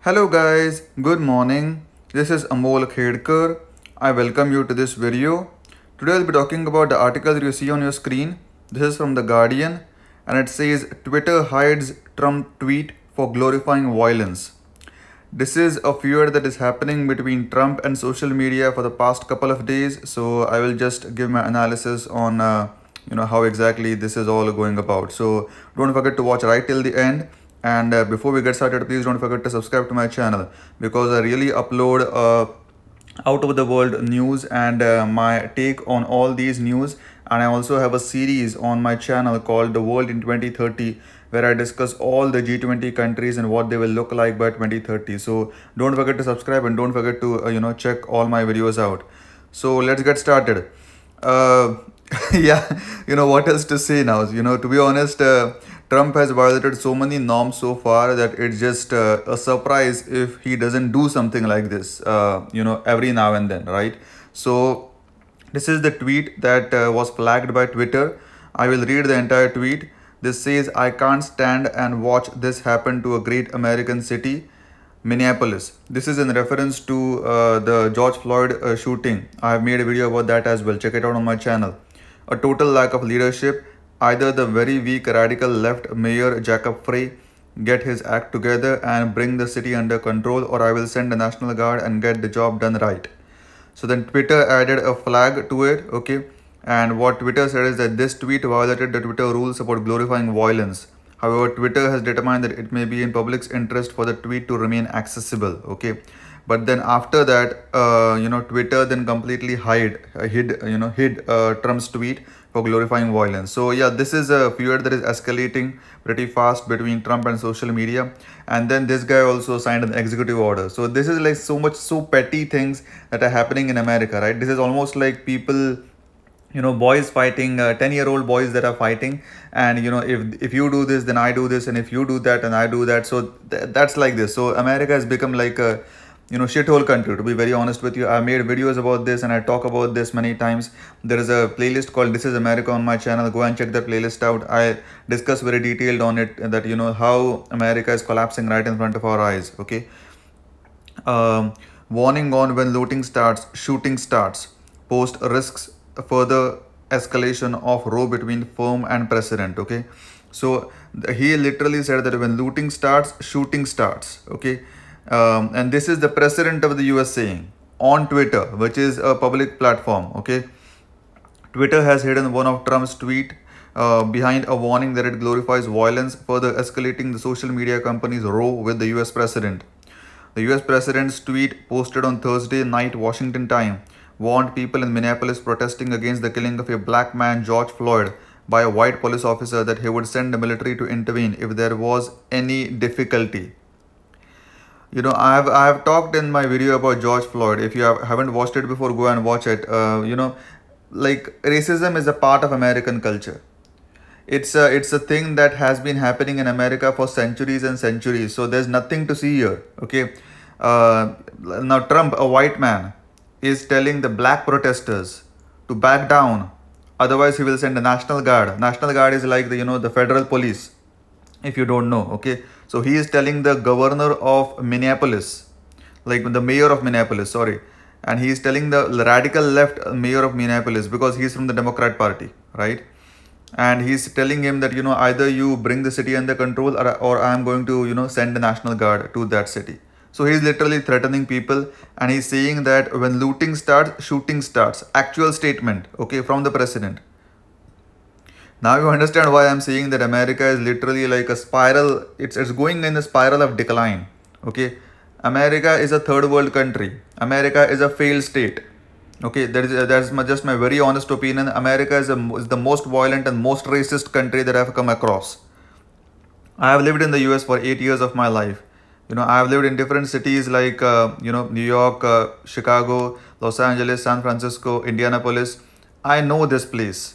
Hello guys, good morning. This is Amol Khedkar. I welcome you to this video. Today I'll be talking about the article that you see on your screen. This is from The Guardian and it says Twitter hides Trump tweet for glorifying violence. This is a feud that is happening between Trump and social media for the past couple of days. So I will just give my analysis on how exactly this is all going about. So don't forget to watch right till the end. And before we get started, please don't forget to subscribe to my channel because I really upload out of the world news and my take on all these news. And I also have a series on my channel called The World in 2030 where I discuss all the G20 countries and what they will look like by 2030. So don't forget to subscribe and don't forget to check all my videos out. So let's get started. Yeah, what else to say now? To be honest, Trump has violated so many norms so far that it's just a surprise if he doesn't do something like this, every now and then, right? So this is the tweet that was flagged by Twitter. I will read the entire tweet. This says, I can't stand and watch this happen to a great American city, Minneapolis. This is in reference to the George Floyd shooting. I have made a video about that as well. Check it out on my channel. A total lack of leadership. Either the very weak radical left mayor Jacob Frey get his act together and bring the city under control, or I will send the National Guard and get the job done right. So then Twitter added a flag to it, okay? And what Twitter said is that this tweet violated the Twitter rules about glorifying violence. However, Twitter has determined that it may be in public's interest for the tweet to remain accessible, okay? But then after that, Twitter then completely hid Trump's tweet for glorifying violence. So yeah, this is a feud that is escalating pretty fast between Trump and social media. And then this guy also signed an executive order. So this is like so petty things that are happening in America, right? This is almost like people, boys fighting, 10-year-old boys that are fighting, and if you do this then I do this, and if you do that and I do that. So that's like this. So America has become like a shithole country, to be very honest with you. I made videos about this and I talk about this many times. There is a playlist called This is America on my channel. Go and check that playlist out. I discuss very detailed on it, that how America is collapsing right in front of our eyes, okay? Warning on when looting starts, shooting starts. Post risks further escalation of row between firm and president, okay? So he literally said that when looting starts, shooting starts, okay? And this is the president of the US saying on Twitter, which is a public platform, okay? Twitter has hidden one of Trump's tweet behind a warning that it glorifies violence, further escalating the social media company's row with the US president. The US president's tweet, posted on Thursday night Washington time, warned people in Minneapolis protesting against the killing of a black man, George Floyd, by a white police officer that he would send the military to intervene if there was any difficulty. I have talked in my video about George Floyd. If you haven't watched it before, go and watch it. Like racism is a part of American culture. It's a thing that has been happening in America for centuries and centuries. So there's nothing to see here, okay? Now Trump, a white man, is telling the black protesters to back down. Otherwise, he will send the National Guard. National Guard is like the federal police, if you don't know, okay? So he is telling the governor of Minneapolis, like the mayor of Minneapolis, sorry. And he is telling the radical left mayor of Minneapolis, because he's from the Democrat Party, right? And he's telling him that, either you bring the city under control, or I'm going to, send the National Guard to that city. So he's literally threatening people, and he's saying that when looting starts, shooting starts. Actual statement, okay, from the president. Now you understand why I'm saying that America is literally like a spiral. It's going in a spiral of decline, okay? America is a third world country. America is a failed state, okay? That's just my very honest opinion. America is the most violent and most racist country that I've come across. I have lived in the US for 8 years of my life. I have lived in different cities like, New York, Chicago, Los Angeles, San Francisco, Indianapolis. I know this place.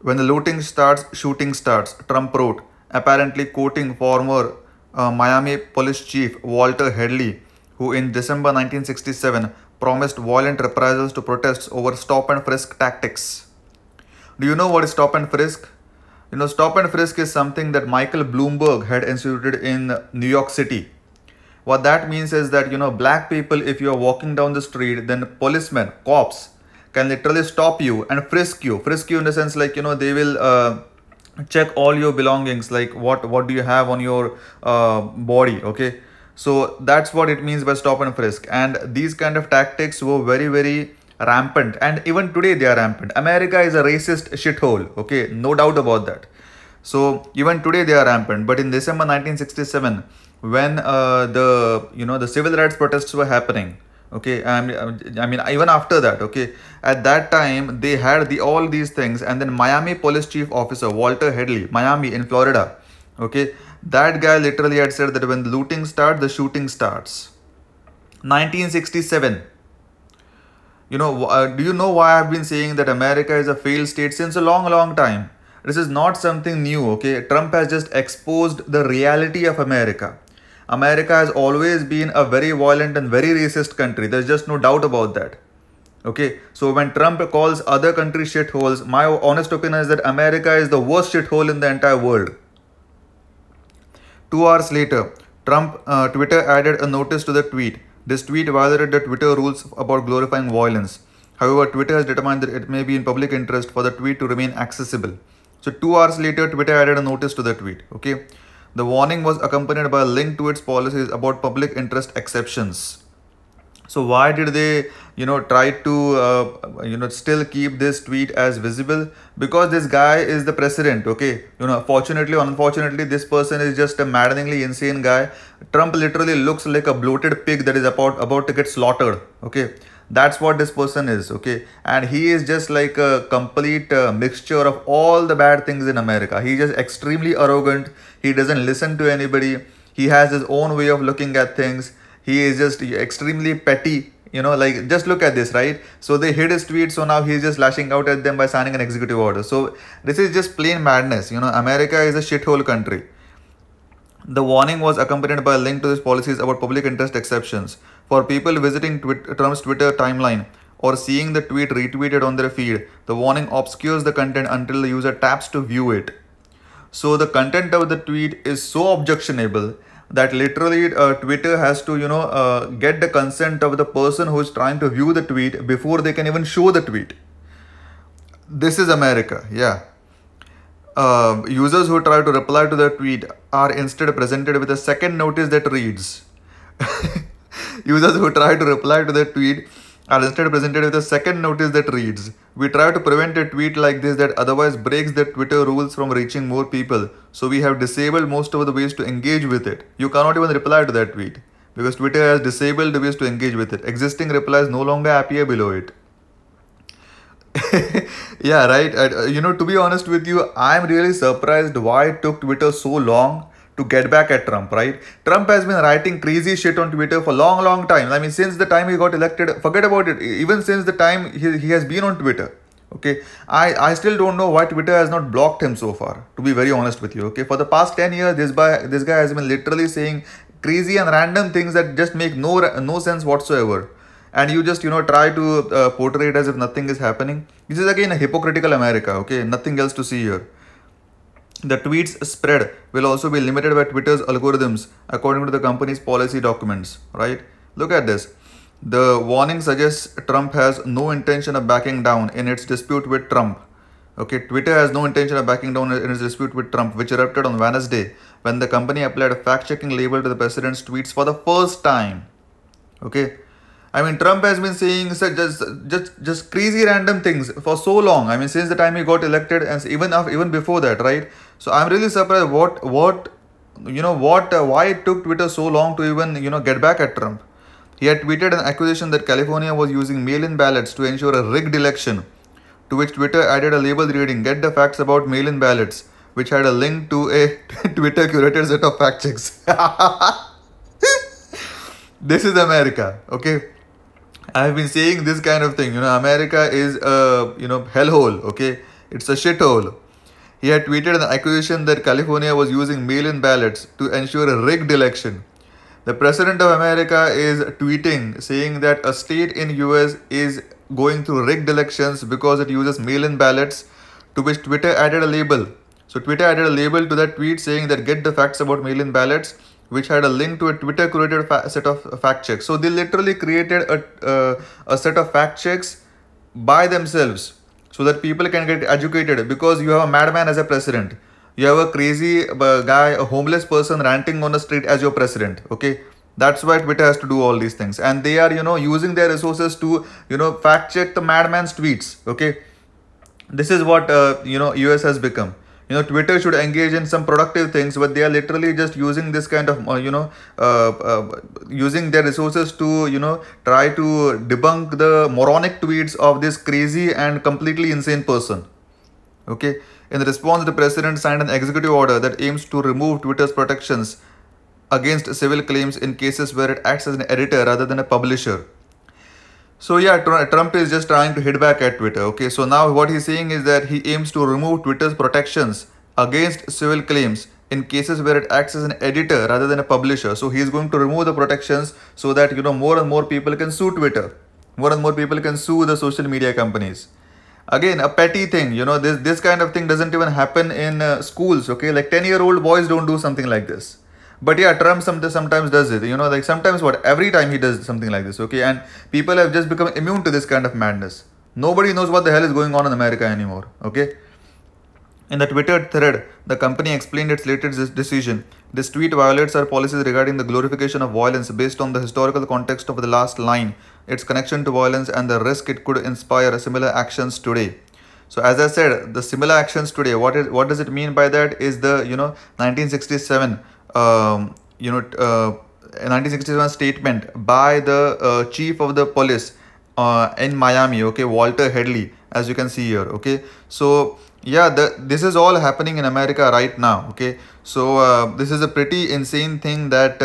When the looting starts, shooting starts, Trump wrote, apparently quoting former Miami police chief Walter Headley, who in December 1967 promised violent reprisals to protests over stop and frisk tactics. Do you know what is stop and frisk? Stop and frisk is something that Michael Bloomberg had instituted in New York City. What that means is that, black people, if you are walking down the street, then policemen, cops can literally stop you and frisk you. Frisk you in the sense like, they will check all your belongings, like what do you have on your body, okay? So that's what it means by stop and frisk. And these kind of tactics were very, very rampant, and even today they are rampant. America is a racist shithole, okay, no doubt about that. So even today they are rampant. But in December 1967, when the civil rights protests were happening, okay, I mean even after that, okay, at that time they had all these things. And then Miami police chief officer Walter Headley, Miami in Florida, okay, that guy literally had said that when the looting starts, the shooting starts. 1967. Do you know why I've been saying that America is a failed state since a long, long time? This is not something new, okay? Trump has just exposed the reality of America. America has always been a very violent and very racist country. There's just no doubt about that. Okay, so when Trump calls other countries shitholes, my honest opinion is that America is the worst shithole in the entire world. 2 hours later, Twitter added a notice to the tweet. This tweet violated the Twitter rules about glorifying violence. However, Twitter has determined that it may be in public interest for the tweet to remain accessible. So 2 hours later, Twitter added a notice to the tweet. Okay, the warning was accompanied by a link to its policies about public interest exceptions. So why did they, try to, still keep this tweet as visible? Because this guy is the president, okay? Fortunately or unfortunately, this person is just a maddeningly insane guy. Trump literally looks like a bloated pig that is about to get slaughtered, okay? That's what this person is, okay? And he is just like a complete mixture of all the bad things in America. He's just extremely arrogant. He doesn't listen to anybody. He has his own way of looking at things. He is just extremely petty, like just look at this, right? So they hid his tweet, so now he's just lashing out at them by signing an executive order. So this is just plain madness. America is a shithole country. The warning was accompanied by a link to his policies about public interest exceptions. For people visiting Trump's Twitter timeline or seeing the tweet retweeted on their feed, the warning obscures the content until the user taps to view it. So the content of the tweet is so objectionable that literally Twitter has to, get the consent of the person who is trying to view the tweet before they can even show the tweet. This is America, yeah. Users who try to reply to the tweet are instead presented with a second notice that reads. Users who try to reply to the tweet are instead presented with a second notice that reads, "We try to prevent a tweet like this that otherwise breaks the Twitter rules from reaching more people. So we have disabled most of the ways to engage with it." You cannot even reply to that tweet because Twitter has disabled the ways to engage with it. Existing replies no longer appear below it. Yeah, right. To be honest with you, I'm really surprised why it took Twitter so long to get back at Trump, right? Trump has been writing crazy shit on Twitter for long, long time. I mean, since the time he got elected, forget about it. Even since the time he has been on Twitter, okay? I still don't know why Twitter has not blocked him so far, to be very honest with you, okay? For the past 10 years, this guy has been literally saying crazy and random things that just make no sense whatsoever. And you just, try to portray it as if nothing is happening. This is again a hypocritical America, okay? Nothing else to see here. The tweets spread will also be limited by Twitter's algorithms according to the company's policy documents, right? Look at this. The warning suggests Trump has no intention of backing down in its dispute with Trump. Okay, Twitter has no intention of backing down in its dispute with Trump, which erupted on Wednesday when the company applied a fact-checking label to the president's tweets for the first time. Okay. I mean, Trump has been saying just crazy random things for so long. I mean, since the time he got elected and even before that, right? So I'm really surprised why it took Twitter so long to even, get back at Trump. He had tweeted an accusation that California was using mail-in ballots to ensure a rigged election, to which Twitter added a label reading, "Get the facts about mail-in ballots," which had a link to a Twitter curated set of fact checks. This is America, okay? I've been saying this kind of thing. America is a, hellhole, okay? It's a shithole. He had tweeted an accusation that California was using mail-in ballots to ensure a rigged election. The president of America is tweeting saying that a state in US is going through rigged elections because it uses mail-in ballots, to which Twitter added a label. So Twitter added a label to that tweet saying that "Get the facts about mail-in ballots," which had a link to a Twitter curated set of fact checks. So they literally created a set of fact checks by themselves so that people can get educated, because you have a madman as a president. You have a crazy guy, a homeless person ranting on the street as your president. Okay. That's why Twitter has to do all these things. And they are, using their resources to, fact check the madman's tweets. Okay. This is what, US has become. Twitter should engage in some productive things, but they are literally just using this kind of, using their resources to, try to debunk the moronic tweets of this crazy and completely insane person. Okay. In response, the president signed an executive order that aims to remove Twitter's protections against civil claims in cases where it acts as an editor rather than a publisher. So yeah, Trump is just trying to hit back at Twitter. Okay, so now what he's saying is that he aims to remove Twitter's protections against civil claims in cases where it acts as an editor rather than a publisher. So he's going to remove the protections so that, more and more people can sue Twitter. More and more people can sue the social media companies. Again, a petty thing, this kind of thing doesn't even happen in schools. Okay, like 10-year-old boys don't do something like this. But yeah, Trump sometimes does it, like sometimes every time he does something like this, okay, and people have just become immune to this kind of madness. Nobody knows what the hell is going on in America anymore, okay. In the Twitter thread, the company explained its latest decision. This tweet violates our policies regarding the glorification of violence based on the historical context of the last line, its connection to violence, and the risk it could inspire similar actions today. So as I said, the similar actions today, what does it mean by that is the, 1967 1961 statement by the chief of the police in Miami, okay, Walter Headley, as you can see here, okay. So yeah, this is all happening in America right now, okay. So this is a pretty insane thing that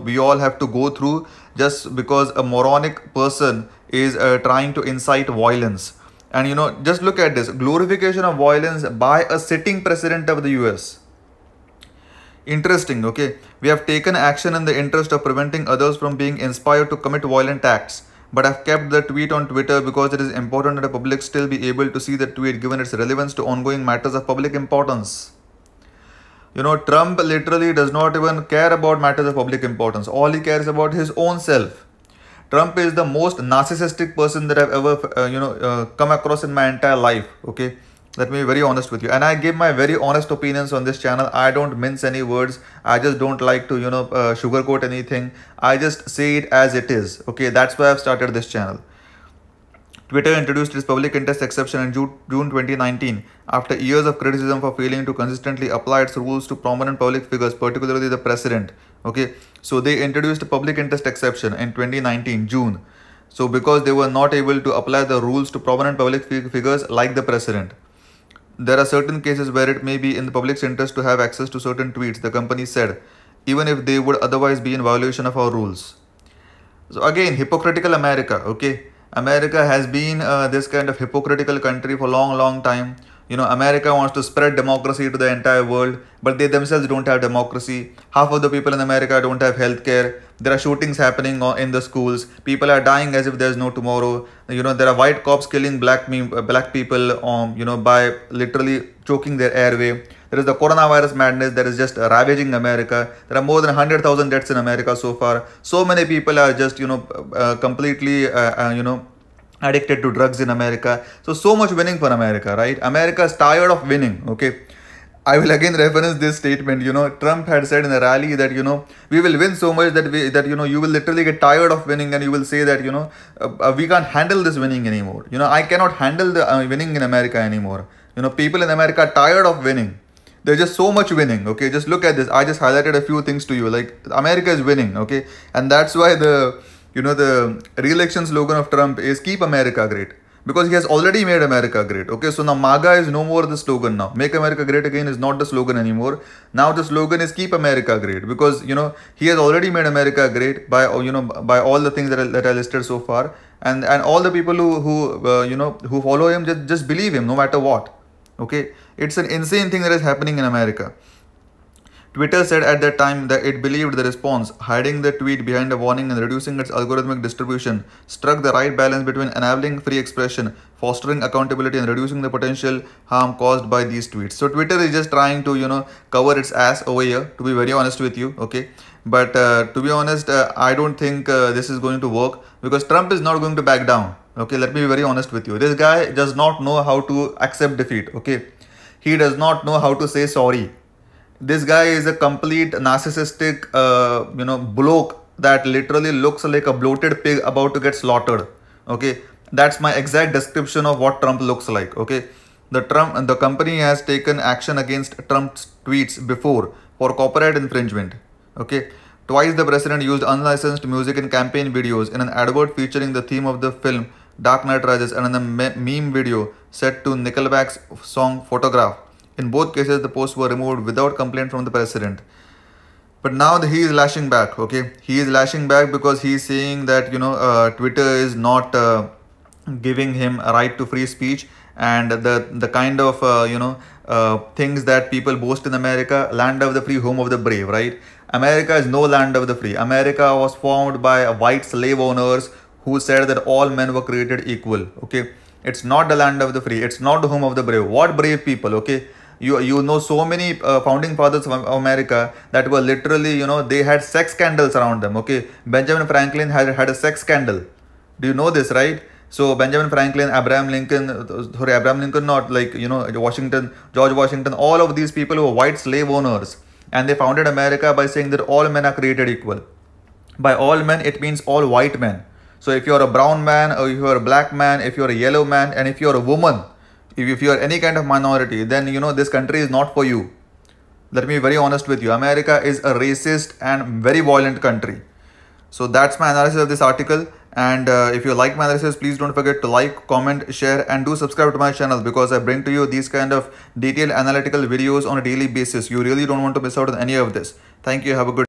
we all have to go through just because a moronic person is trying to incite violence. And just look at this glorification of violence by a sitting president of the US. Interesting, okay. We have taken action in the interest of preventing others from being inspired to commit violent acts, but have kept the tweet on Twitter because it is important that the public still be able to see the tweet given its relevance to ongoing matters of public importance. Trump literally does not even care about matters of public importance. All he cares about his own self. Trump is the most narcissistic person that I've ever, come across in my entire life, okay. Let me be very honest with you. And I give my very honest opinions on this channel. I don't mince any words. I just don't like to, sugarcoat anything. I just say it as it is. Okay, that's why I've started this channel. Twitter introduced its public interest exception in June 2019 after years of criticism for failing to consistently apply its rules to prominent public figures, particularly the president. Okay, so they introduced a public interest exception in 2019, June. So because they were not able to apply the rules to prominent public figures like the president. There are certain cases where it may be in the public's interest to have access to certain tweets, the company said, even if they would otherwise be in violation of our rules. So again, hypocritical America, okay. America has been this kind of hypocritical country for a long time. America wants to spread democracy to the entire world, but they themselves don't have democracy. Half of the people in America don't have healthcare. There are shootings happening in the schools. People are dying as if there's no tomorrow. There are white cops killing black people, by literally choking their airway. There is the coronavirus madness that is just ravaging America. There are more than 100,000 deaths in America so far. So many people are just, completely, addicted to drugs in America. So much winning for America, right? America is tired of winning, okay? I will again reference this statement. Trump had said in the rally that, we will win so much that you will literally get tired of winning, and you will say that, we can't handle this winning anymore. I cannot handle the winning in America anymore. People in America are tired of winning. There's just so much winning, okay? Just look at this. I just highlighted a few things to you. Like, America is winning, okay? And that's why the re-election slogan of Trump is Keep America Great. Because he has already made America great, okay? So now MAGA is no more the slogan now. Make America Great Again is not the slogan anymore. Now the slogan is Keep America Great. Because, he has already made America great by, by all the things that I listed so far. And all the people who follow him, just believe him no matter what. Okay, it's an insane thing that is happening in America. Twitter said at that time that it believed the response, hiding the tweet behind a warning and reducing its algorithmic distribution, struck the right balance between enabling free expression, fostering accountability, and reducing the potential harm caused by these tweets. So Twitter is just trying to, cover its ass over here, to be very honest with you, okay? But to be honest, I don't think this is going to work, because Trump is not going to back down. Okay, let me be very honest with you. This guy does not know how to accept defeat. Okay, he does not know how to say sorry. This guy is a complete narcissistic, bloke that literally looks like a bloated pig about to get slaughtered. Okay, that's my exact description of what Trump looks like. Okay, the company has taken action against Trump's tweets before for copyright infringement. Okay, twice the president used unlicensed music in campaign videos, in an advert featuring the theme of the film Dark Knight Rises, and in the meme video set to Nickelback's song Photograph. In both cases, the posts were removed without complaint from the president. But now he is lashing back. Okay, he is lashing back because he is saying that Twitter is not giving him a right to free speech, and the kind of things that people boast in America, land of the free, home of the brave, right? America is no land of the free. America was formed by white slave owners who said that all men were created equal. Okay, it's not the land of the free. It's not the home of the brave. What brave people? Okay, you know so many founding fathers of America that were literally, they had sex scandals around them. Okay, Benjamin Franklin had a sex scandal. Do you know this, right? So Benjamin Franklin, Abraham Lincoln, not like, George Washington, all of these people were white slave owners, and they founded America by saying that all men are created equal. By all men, it means all white men. So if you're a brown man, or if you're a black man, if you're a yellow man, and if you're a woman, if you're any kind of minority, then this country is not for you. Let me be very honest with you. America is a racist and very violent country. So that's my analysis of this article. And if you like my analysis, please don't forget to like, comment, share, and do subscribe to my channel, because I bring to you these kind of detailed analytical videos on a daily basis. You really don't want to miss out on any of this. Thank you. Have a good